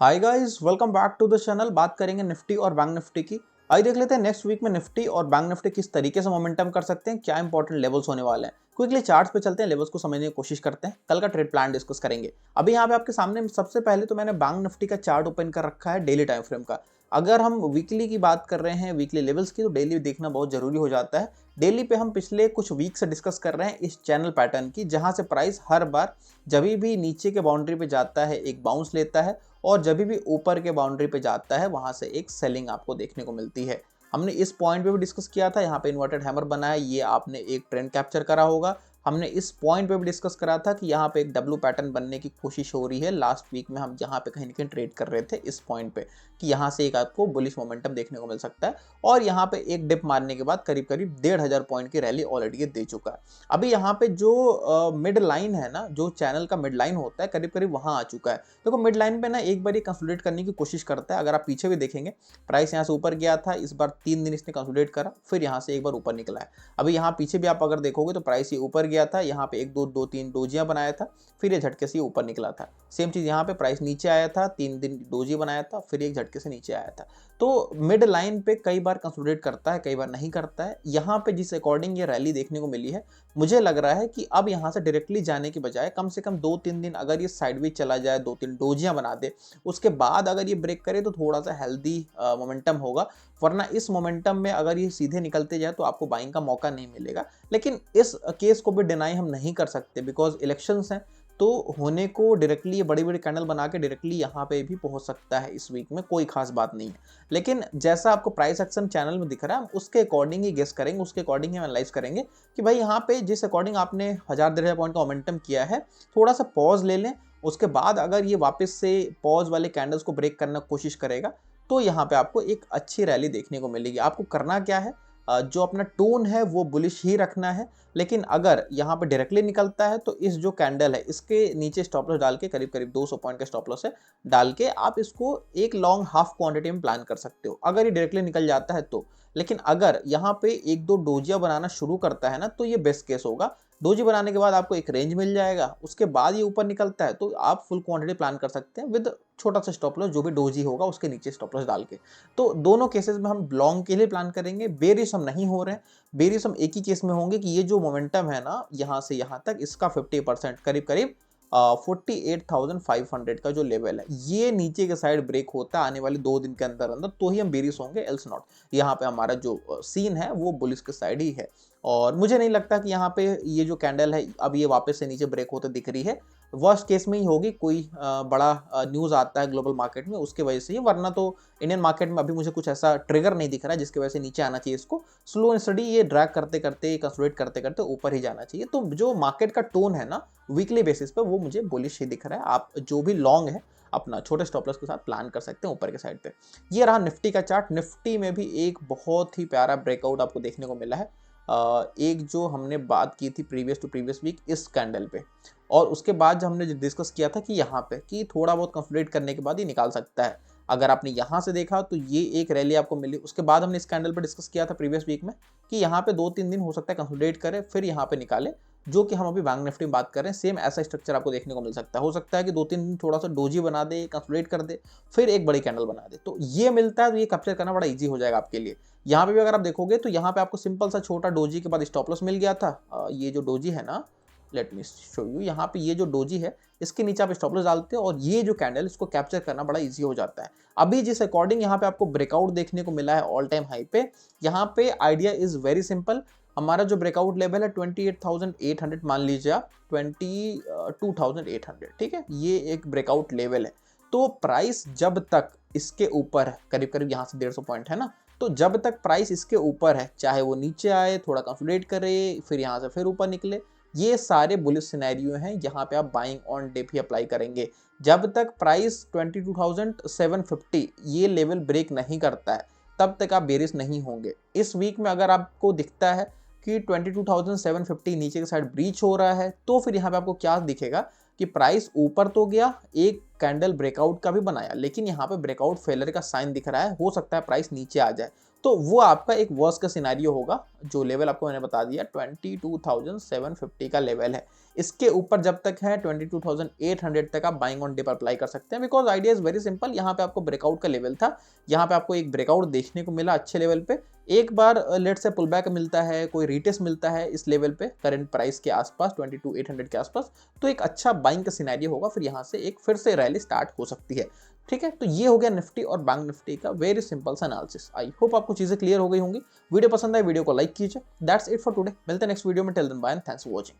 Hi guys, welcome back to the channel. बात करेंगे Nifty और बैंक निफ्टी की। आइए देख लेते हैं नेक्स्ट वीक में निफ्टी और बैंक निफ्टी किस तरीके से मोमेंटम कर सकते हैं, क्या इंपॉर्टेंट लेवल्स होने वाले हैं। क्विकली चार्ट्स पे चलते हैं, लेवल्स को समझने की कोशिश करते हैं, कल का ट्रेड प्लान डिस्कस करेंगे। अभी यहाँ पे आपके सामने सबसे पहले तो मैंने बैंक निफ्टी का चार्ट ओपन कर रखा है डेली टाइम फ्रेम का। अगर हम वीकली की बात कर रहे हैं, वीकली लेवल्स की, तो डेली देखना बहुत जरूरी हो जाता है। डेली पे हम पिछले कुछ वीक से डिस्कस कर रहे हैं इस चैनल पैटर्न की, जहां से प्राइस हर बार जब भी नीचे के बाउंड्री पे जाता है एक बाउंस लेता है, और जब भी ऊपर के बाउंड्री पे जाता है वहां से एक सेलिंग आपको देखने को मिलती है। हमने इस पॉइंट पे भी डिस्कस किया था, यहाँ पे इन्वर्टेड हैमर बना है, ये आपने एक ट्रेंड कैप्चर करा होगा। हमने इस पॉइंट पे भी डिस्कस करा था कि यहाँ पे एक डब्ल्यू पैटर्न बनने की कोशिश हो रही है। लास्ट वीक में हम यहाँ पे कहीं ना कहीं ट्रेड कर रहे थे इस पॉइंट पे कि यहाँ से एक आपको बुलिश मोमेंटम देखने को मिल सकता है, और यहाँ पे एक डिप मारने के बाद करीब करीब 1500 पॉइंट की रैली ऑलरेडी ये दे चुका है। अभी यहाँ पे जो मिड लाइन है ना, जो चैनल का मिड लाइन होता है, करीब करीब वहां आ चुका है। देखो मिड लाइन पे ना एक बार ये कंसोलिडेट करने की कोशिश करता है। अगर आप पीछे भी देखेंगे, प्राइस यहाँ से ऊपर गया था, इस बार 3 दिन इसने कंसोलिडेट करा, फिर यहाँ से एक बार ऊपर निकला है। अभी यहाँ पीछे भी आप अगर देखोगे तो प्राइस ये ऊपर गया था, यहाँ पे 1 2 2 3 डोजियां बनाया था, फिर ये झटके से ऊपर निकला था। सेम चीज यहाँ पे प्राइस नीचे आया था, 3 दिन डोजी बनाया था, फिर एक झटके से नीचे आया था। तो मिड लाइन पे कई बार कंसोलिडेट करता है, कई बार नहीं करता है। यहाँ पे जिस अकॉर्डिंग ये रैली देखने को मिली है, मुझे लग रहा है कि अब यहाँ से डायरेक्टली जाने की बजाय कम से कम 2 3 दिन अगर ये साइडवेज चला जाए, 2 3 डोजियां बना दे, उसके बाद अगर ये ब्रेक करे तो थोड़ा सा हेल्दी मोमेंटम होगा। वरना इस मोमेंटम में अगर ये सीधे निकलते जाए तो आपको बाइंग का मौका नहीं मिलेगा। लेकिन इस केस को भी डिनाई हम नहीं कर सकते, बिकॉज इलेक्शंस हैं, तो होने को डायरेक्टली ये बड़ी बड़ी कैंडल बना के डायरेक्टली यहाँ पे भी पहुंच सकता है इस वीक में, कोई खास बात नहीं है। लेकिन जैसा आपको प्राइस एक्शन चैनल में दिख रहा है, हम उसके अकॉर्डिंग ही गेस करेंगे, उसके अकॉर्डिंग ही एनालाइज करेंगे कि भाई यहाँ पे जिस अकॉर्डिंग आपने 1000 1500 पॉइंट का मोमेंटम किया है, थोड़ा सा पॉज ले लें। उसके बाद अगर ये वापस से पॉज वाले कैंडल्स को ब्रेक करने की कोशिश करेगा, तो यहाँ पे आपको एक अच्छी रैली देखने को मिलेगी। आपको करना क्या है, जो अपना टोन है वो बुलिश ही रखना है। लेकिन अगर यहाँ पे डायरेक्टली निकलता है तो इस जो कैंडल है इसके नीचे स्टॉप लॉस डाल के, करीब करीब 200 पॉइंट का स्टॉप लॉस है, डाल के आप इसको एक लॉन्ग हाफ क्वांटिटी में प्लान कर सकते हो, अगर ये डायरेक्टली निकल जाता है तो। लेकिन अगर यहाँ पे 1 2 डोजिया बनाना शुरू करता है ना, तो ये बेस्ट केस होगा। डोजी बनाने के बाद आपको एक रेंज मिल जाएगा, उसके बाद ये ऊपर निकलता है तो आप फुल क्वांटिटी प्लान कर सकते हैं विद छोटा सा स्टॉप लॉस, जो भी डोजी होगा उसके नीचे स्टॉप लॉस डाल के। तो दोनों केसेस में हम लॉन्ग के लिए प्लान करेंगे, बेरिश हम नहीं हो रहे हैं। बेरिश हम एक ही केस में होंगे कि ये जो मोमेंटम है ना यहाँ से यहाँ तक, इसका 50% करीब करीब 48,500 का जो लेवल है, ये नीचे के साइड ब्रेक होता है आने वाले 2 दिन के अंदर अंदर, तो ही हम बेरिश होंगे, एल्स नॉट। यहाँ पे हमारा जो सीन है वो बुलिश के साइड ही है। और मुझे नहीं लगता कि यहाँ पे ये जो कैंडल है अब ये वापस से नीचे ब्रेक होते दिख रही है। वर्स्ट केस में ही होगी, कोई बड़ा न्यूज़ आता है ग्लोबल मार्केट में, उसके वजह से ही, वरना तो इंडियन मार्केट में अभी मुझे कुछ ऐसा ट्रिगर नहीं दिख रहा है जिसकी वजह से नीचे आना चाहिए। इसको स्लो एंड स्टडी ये ड्रैग करते करते, कंसोलिडेट करते करते ऊपर ही जाना चाहिए। तो जो मार्केट का टोन है ना वीकली बेसिस पे, वो मुझे बुलिश ही दिख रहा है। आप जो भी लॉन्ग है अपना छोटे स्टॉप लॉस के साथ प्लान कर सकते हैं ऊपर के साइड पे। ये रहा निफ्टी का चार्ट। निफ्टी में भी एक बहुत ही प्यारा ब्रेकआउट आपको देखने को मिला है। एक जो हमने बात की थी प्रीवियस टू प्रीवियस वीक इस कैंडल पे, और उसके बाद जो हमने डिस्कस किया था कि यहाँ पे कि थोड़ा बहुत कंसोलिडेट करने के बाद ये निकाल सकता है। अगर आपने यहाँ से देखा तो ये एक रैली आपको मिली। उसके बाद हमने इस कैंडल पे डिस्कस किया था प्रीवियस वीक में कि यहाँ पे 2 3 दिन हो सकता है कंसोलिडेट करे, फिर यहाँ पे निकाले, जो कि हम अभी बैंक निफ्टी में बात कर रहे हैं। सेम ऐसा स्ट्रक्चर आपको देखने को मिल सकता है। हो सकता है कि 2 3 दिन थोड़ा सा डोजी बना दे, कंसोलिडेट कर दे, फिर एक बड़ी कैंडल बना दे। तो ये मिलता है तो ये कैप्चर करना बड़ा ईजी हो जाएगा आपके लिए। यहाँ पे भी अगर आप देखोगे तो यहाँ पे आपको सिंपल सा छोटा डोजी के बाद स्टॉप लॉस मिल गया था। ये जो डोजी है ना, लेट मी शो यू, यहाँ पे ये जो डोजी है इसके नीचे आप स्टॉप लॉस डालते हो, और ये जो कैंडल, इसको कैप्चर करना बड़ा इजी हो जाता है। अभी जिस अकॉर्डिंग यहाँ पे आपको ब्रेकआउट देखने को मिला है ऑल टाइम हाई पे, यहाँ पे आइडिया इज वेरी सिंपल। हमारा जो ब्रेकआउट लेवल है 28,800 मान लीजिए आप, 22,800, ठीक है, ये एक ब्रेकआउट लेवल है। तो प्राइस जब तक इसके ऊपर है, करीब करीब यहाँ से 150 पॉइंट है ना, तो जब तक प्राइस इसके ऊपर है, चाहे वो नीचे आए, थोड़ा कंसोलिडेट करे, फिर यहाँ से फिर ऊपर निकले, ये सारे बुलिश सिनेरियो हैं। यहाँ पे आप बाइंग ऑन डिप ही अप्लाई करेंगे। जब तक प्राइस 22,750 ये लेवल ब्रेक नहीं करता है, तब तक आप बेरिश नहीं होंगे। इस वीक में अगर आपको दिखता है कि 22,750 नीचे के साइड ब्रीच हो रहा है, तो फिर यहाँ पे आपको क्या दिखेगा कि प्राइस ऊपर तो गया, एक कैंडल ब्रेकआउट का भी बनाया, लेकिन यहाँ पे ब्रेकआउट फेलर का साइन दिख रहा है। हो सकता है प्राइस नीचे आ जाए। तो वो आपका एक वर्स्ट का सिनेरियो होगा। जो लेवल आपको मैंने बता दिया 22,750 का लेवल है, इसके ऊपर जब तक है 22,800 तक आप बाइंग ऑन डिप अप्लाई कर सकते हैं। Because idea is very simple, यहाँ पे आपको ब्रेकआउट का लेवल था, यहाँ पे आपको एक ब्रेकआउट देखने को मिला अच्छे लेवल पे। एक बार लेट से पुल बैक मिलता है, कोई रिटेस्ट मिलता है इस लेवल पे करंट प्राइस के आसपास 22,800 के आसपास, तो एक अच्छा बाइंग का सिनेरियो होगा, फिर यहाँ से एक फिर से रैली स्टार्ट हो सकती है। ठीक है, तो ये हो गया निफ्टी और बैंक निफ्टी का वेरी सिंपल सा एनालिसिस। आई होप आपको चीजें क्लियर हो गई होंगी। वीडियो पसंद आए वीडियो को लाइक कीजिए। दैट्स इट फॉर टुडे, मिलते हैं नेक्स्ट वीडियो में। Till then bye and thanks for watching.